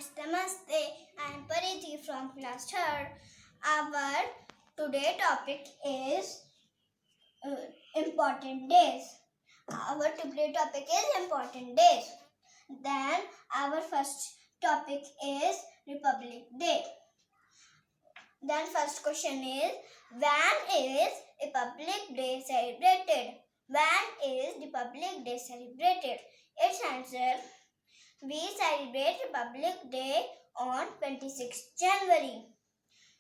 friends, Namaste. I am Pariti from class 3rd. Our today topic is important days. Our today topic is important days. Then our first topic is Republic Day. Then first question is, when is Republic Day celebrated? When is Republic Day celebrated? Its answer, we celebrate Republic Day on 26th January.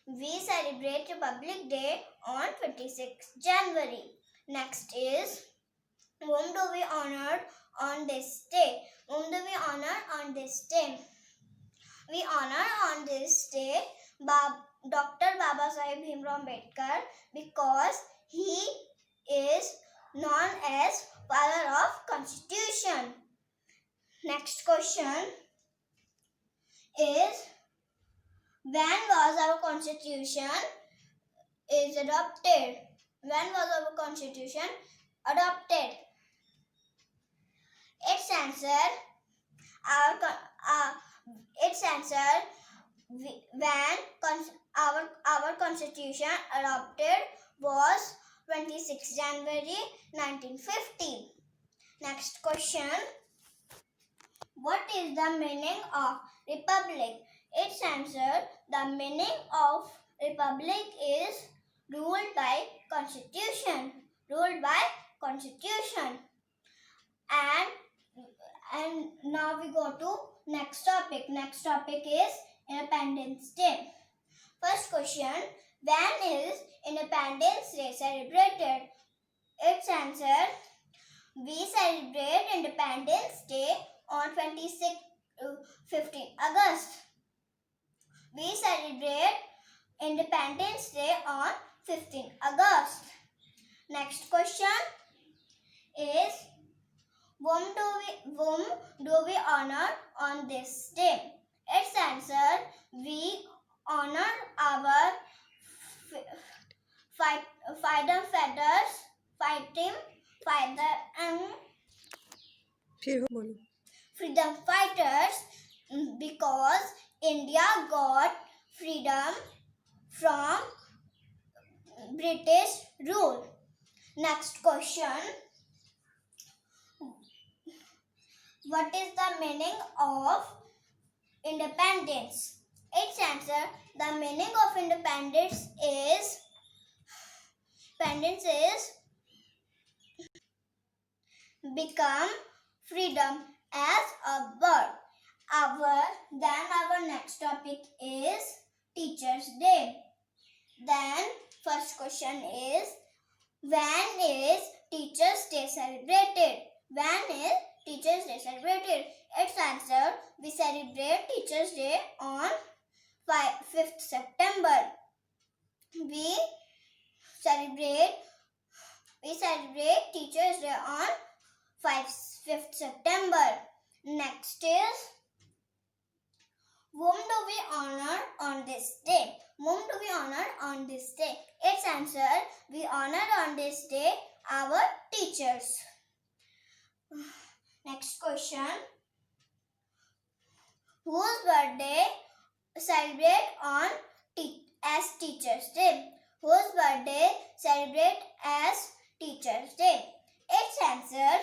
We celebrate Republic Day on 26th January. Next is, whom do we honor on this day? Whom do we honor on this day? We honor on this day Dr. Babasaheb Bhimrao Ambedkar because he is known as father of Constitution. Next question is, when was our Constitution is adopted? When was our Constitution adopted? Its answer, when our Constitution adopted was 26 January 1950. Next question. What is the meaning of republic? Its answer, the meaning of republic is ruled by constitution. Ruled by constitution. And now we go to next topic. Next topic is Independence Day. First question, when is Independence Day celebrated? Its answer, we celebrate Independence Day on 15 August. We celebrate Independence Day on 15 August. Next question is, whom do we honor on this day? Its answer, we honor our freedom fighters because India got freedom from British rule. Next question. What is the meaning of independence? Its answer, the meaning of independence is become freedom as a bird. Then our next topic is Teachers' Day. Then first question is, when is Teachers' Day celebrated? When is Teachers' Day celebrated? Its answer, we celebrate Teachers' Day on 5th September. We celebrate Teachers' Day on 5th September. Next is, whom do we honor on this day? Whom do we honor on this day? Its answer, we honor on this day our teachers. Next question. Whose birthday celebrate on as Teachers' Day? Whose birthday celebrate as Teachers' Day? Its answer,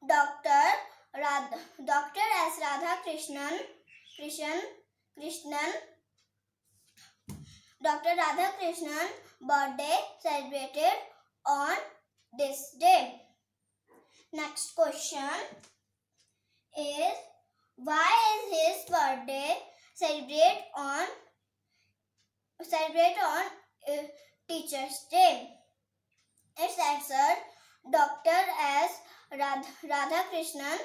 Dr. S. Radhakrishnan. Dr. Radhakrishnan birthday celebrated on this day. Next question is, why is his birthday celebrate on Teachers' Day? Its answer, Dr. S. Radhakrishnan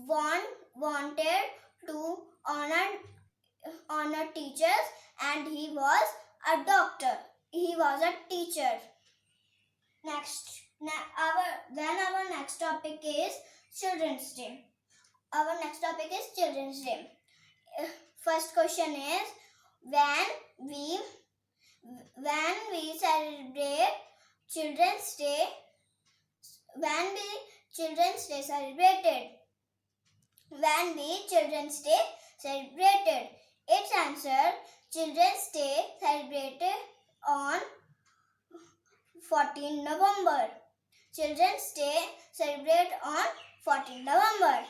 wanted to honor teachers, and he was a doctor. He was a teacher. Our next topic is Children's Day. Our next topic is Children's Day. First question is, when we celebrate Children's Day, when we Children's Day celebrated? when the Children's Day celebrated? Its answer, Children's Day celebrated on 14 November. Children's Day celebrated on 14 November.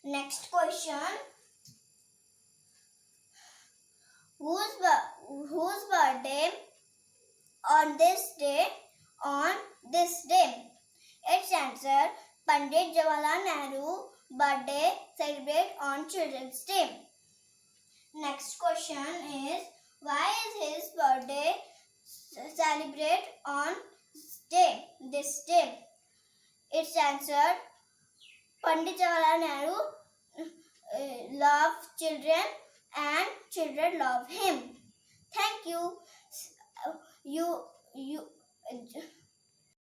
Next question. Whose birthday on this day? On this day. Its answer, Pandit Jawaharlal Nehru birthday celebrated on Children's Day. Next question is, why is his birthday celebrated on this day? Its answer, Pandit Jawaharlal Nehru loved children and children love him. Thank you.